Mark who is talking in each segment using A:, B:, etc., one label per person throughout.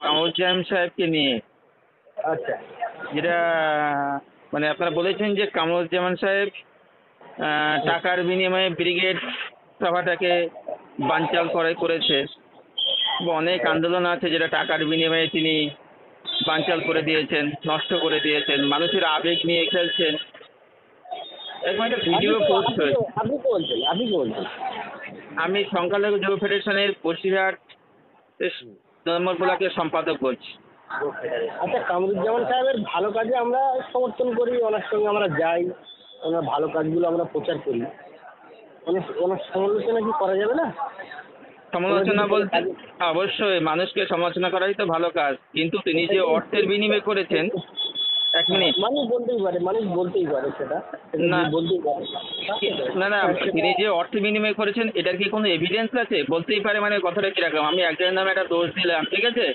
A: কামরুজ্জামান সাহেবকে নিয়ে,
B: আচ্ছা।
A: যেটা মানে আপনারা বলেছেন যে কামরুজ্জামান সাহেব টাকার বিনিময়ে ব্রিগেড সভাটাকে বানচাল করেছে। অনেক আন্দোলন আছে যেটা টাকার বিনিময়ে তিনি বানচাল করে দিয়েছেন, নষ্ট করে দিয়েছেন, মানুষের আবেগ নিয়ে খেলছেন। এরকম একটা ভিডিও পোস্ট হয়েছে।
B: আপনি কি বলছেন?
A: আমি সংখ্যালঘু যুব ফেডারেশনের বসিরহাট নম্বর ব্লকের সম্পাদক বলছি।
B: আচ্ছা, কামরুজ্জামান সাহেবের ভালো কাজে আমরা সমর্থন করি, ওনার সঙ্গে আমরা যাই, ওনার ভালো কাজগুলো আমরা প্রচার করি। ওনার সমালোচনা কি করা যাবে না?
A: সমালোচনা বলতে অবশ্যই মানুষকে সমালোচনা করাই তো ভালো কাজ, কিন্তু তিনি যে অর্থের বিনিময় করেছেন। এক মিনিট।
B: মানুষ বলতেই পারে সেটা
A: না
B: বলতেই পারে।
A: না, তিনি যে অর্থ বিনিময় করেছেন এটার কি কোনো এভিডেন্স আছে? বলতেই পারে মানে কথাটা কিরকম? আমি একজনের নামে একটা দোষ দিলাম, ঠিক আছে?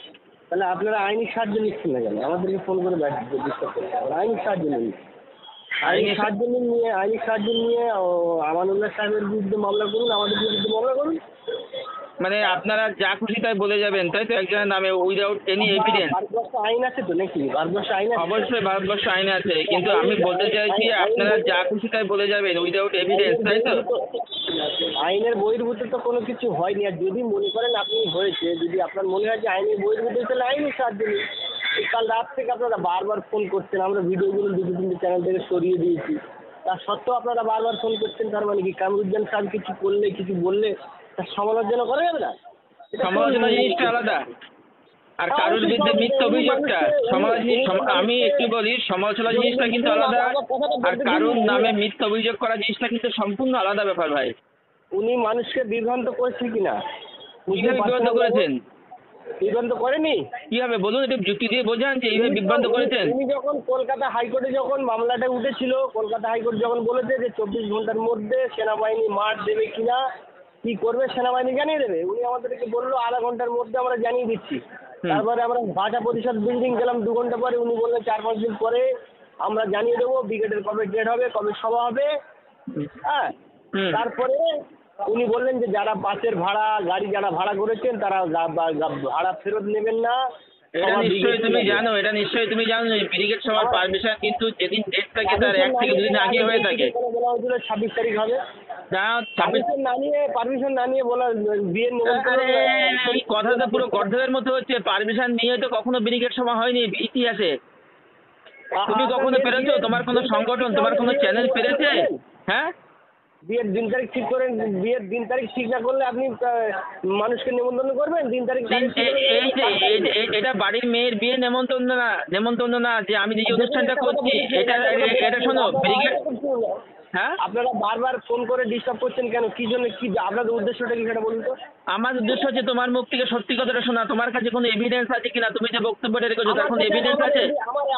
B: তাহলে আপনারা আইনি সাহায্য নিচ্ছেন না কেন? আমাদেরকে ফোন করে ডিস্টার্ব করতে হবে। আইনি সাহায্য নিন। আইনি সাহায্য নিয়ে আমানুল্লাহ সাহেবের বিরুদ্ধে মামলা করুন, আমাদের বিরুদ্ধে মামলা করুন।
A: মানে আপনারা যা খুশি তাই বলে যাবেন, তাই তো? একজনের নামে উইদাউট এনি এভিডেন্স।
B: ভারতবর্ষে আইন আছে তো নাকি? ভারতবর্ষে আইন আছে।
A: অবশ্যই ভারতবর্ষে আইন আছে, কিন্তু আমি বলতে চাইছি আপনারা যা খুশি তাই বলে যাবেন উইদাউট এভিডেন্স, তাই তো?
B: আইনের বহির্ভূত তো কোনো কিছু হয়নি। আর যদি মনে করেন আপনি হয়েছে, যদি আপনার মনে হয় যে আইনের বহির্ভূত, তাহলে আইনি সাহায্য নিন। কাল রাত থেকে আপনারা বারবার ফোন করছেন, আমরা ভিডিওগুলো 2-3টে চ্যানেল থেকে সরিয়ে দিয়েছি। তা সত্ত্বেও আপনারা বারবার ফোন করছেন। তার মানে কি কামরুজ্জামান সাহেব কিছু করলে, কিছু বললে তার সমালোচনা করা যাবে না?
A: সমালোচনা জিনিসটা আলাদা, আর কারোর বিরুদ্ধে মিথ্যা অভিযোগটা আমি একটু বলি, সমালোচনা জিনিসটা কিন্তু আলাদা, আর কারোর নামে মিথ্যা অভিযোগ করা জিনিসটা কিন্তু সম্পূর্ণ আলাদা ব্যাপার ভাই।
B: উনি মানুষকে বিভ্রান্ত করেছেন কিনা?
A: কিভাবে বিভ্রান্ত করেছেন?
B: বিভ্রান্ত করেনি?
A: কিভাবে বলুন, একটু যুক্তি দিয়ে বোঝান যে এইভাবে বিভ্রান্ত করেছেন।
B: উনি যখন কলকাতা হাইকোর্টে যখন মামলাটা উঠেছিল, কলকাতা হাইকোর্ট যখন বলেছে যে 24 ঘন্টার মধ্যে সেনাবাহিনী মাঠ দেবে কিনা, কি করবে সেনাবাহিনী জানিয়ে দেবে, উনি আমাদেরকে বললো আধা ঘন্টার মধ্যে আমরা জানিয়ে দিচ্ছি। তারপরে আমরা ভাষা পরিষদ বিল্ডিং গেলাম 2 ঘন্টা পরে, উনি বললেন 4-5 দিন পরে আমরা জানিয়ে দেবো ব্রিগেডের কবে ডেট হবে, কবে সভা হবে। হ্যাঁ, তারপরে উনি বললেন যে যারা বাসের ভাড়া, গাড়ি যারা ভাড়া করেছেন তারা ভাড়া ফেরত নেবেন না।
A: এটা নিশ্চয়ই তুমি জানো যে ব্রিগেড সভার পারমিশন কিন্তু যেদিন ডেট থাকে তার 1 থেকে 2 দিন আগে হয়ে থাকে।
B: বলা হয়েছিল 26 তারিখ হবে। পারমিশন না নিয়ে বলা বিয়ের
A: এই কথাটা পুরো গর্ধবের মতো হচ্ছে। পারমিশন নিয়ে তো কখনো ব্রিগেড সভা হয়নি ইতিহাসে। তুমি কখনো পেরেছো? তোমার কোনো সংগঠন, তোমার কোনো চ্যানেল পেরেছে? হ্যাঁ,
B: বিয়ের দিন তারিখ ঠিক করেন। বিয়ের দিন তারিখ ঠিক না করলে আপনি মানুষকে নেমন্তন্ন করবেন? দিন তারিখ
A: এটা বাড়ির মেয়ের বিয়ে নেমন্তন্ন না যে আমি যে অনুষ্ঠানটা করছি। এটা শোনো, ব্রিগেড। হ্যাঁ,
B: আপনারা বারবার ফোন করে ডিস্টার্ব করছেন কেন? কি জন্য? কি আপনাদের উদ্দেশ্যটা কি সেটা বলুন তো?
A: আমার উদ্দেশ্য হচ্ছে তোমার মুখ থেকে সত্যি কথাটা শোনা। তোমার কাছে কোনো এভিডেন্স আছে কিনা? তুমি যে বক্তব্যটা রেখেছো তার কোনো এভিডেন্স আছে?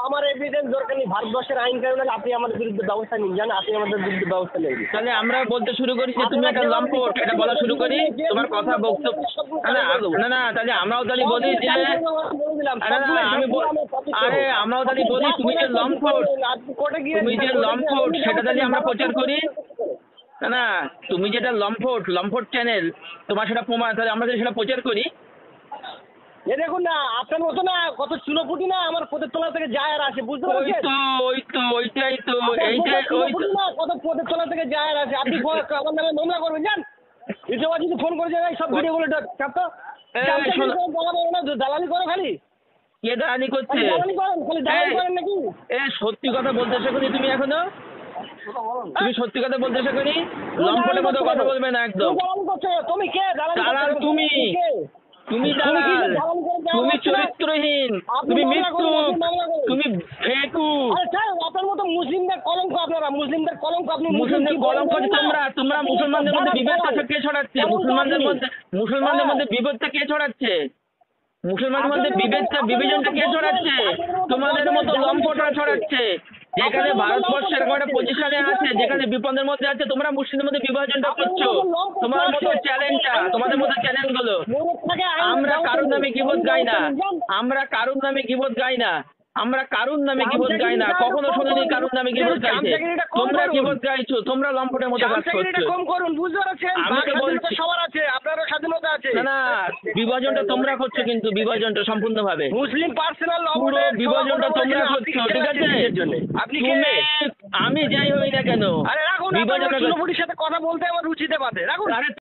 B: আমার এভিডেন্স দরকার নেই। ভারতবর্ষের আইন কানুন আছে, আপনি আমাদের বিরুদ্ধে ব্যবস্থা নিন। জান, আপনি আমাদের বিরুদ্ধে ব্যবস্থা নেন।
A: তাহলে আমরা বলতে শুরু করি যে তুমি একটা লম্পট, এটা বলা শুরু করি। তোমার কথা বক্তব্য না, তাহলে আমরাও তাহলে বলি যে আমরাও তাহলে বলি তুমি যে লম্পট, সেটা তাহলে আমরা প্রচার করি। না, তুমি যেটা লম্পট চ্যানেল, তোমার সেটা প্রমাণ, তাহলে আমরা যদি সেটা প্রচার করি।
B: এ দেখুন না, আপনার মতো না কত চুনোপুটি না আমার পদের তলা থেকে যায় আর আসে, বুঝতে পারছেন?
A: ওইটাই তো
B: কত পদের তলা থেকে যায় আর আসে। আপনি আমার নামে মামলা করবেন, জান। ইউটিউবার যদি ফোন করে যায় সব ভিডিওগুলো চাপ তো দালালি করো খালি।
A: কে দালালি করছে?
B: দালালি করেন নাকি?
A: সত্যি কথা বলতে শেখনি তুমি এখনো? তুমি সত্যি কথা বলতে শেখনি? লম্পটের মতো কথা বলবে না একদম।
B: তুমি কে
A: দালাল? তুমি দালাল, তুমি চরিত্রহীন, তুমি মৃত্যু, তুমি বেকুব।
B: আপনার মতো মুসলিমদের কলঙ্ক, আপনারা মুসলিমদের কলঙ্ক। আপনি
A: মুসলিমদের কলঙ্ক তোমরা মুসলমানদের মধ্যে বিভেদটা কে ছড়াচ্ছে? মুসলমানদের মধ্যে বিভেদটা কে ছড়াচ্ছে? মুসলমানদের মধ্যে বিভাজনটা কে ছড়াচ্ছে? তোমাদের মতো লম্পটরা ছড়াচ্ছে। যেখানে ভারতবর্ষের একটা পজিশনে আছে, যেখানে বিপদের মধ্যে আছে, তোমরা মুসলিমদের মধ্যে বিভাজনটা করছো। তোমার মতো চ্যালেঞ্জটা, তোমাদের মতো চ্যালেঞ্জগুলো। আমরা কারোর নামে গীবত গাই না, আমরা কারুর নামে কিবোধ গাই না, কখনো শুনিনি কারুর নামে কিবোধ গাইছে। তোমরা কিবোধ গাইছো, তোমরা লম্পটের মতো কাজ করছো।
B: কম করুন, বুঝতে পারছেন?
A: আমি তো বলছি
B: সবার আছে, আপনারও স্বাধীনতা আছে।
A: না না, বিভাজনটা তোমরা করছো, কিন্তু বিভাজনটা সম্পূর্ণভাবে
B: মুসলিম পার্সোনাল
A: পুরো বিভাজনটা তোমরা করছো, ঠিক আছে?
B: আপনি
A: তুমি আমি যাই হই না কেন
B: আরে রাখুন,
A: বিভাজনটা
B: আপনার সাথে কথা বলতে আমার রুচিতে বাধে, রাখুন।
A: আরে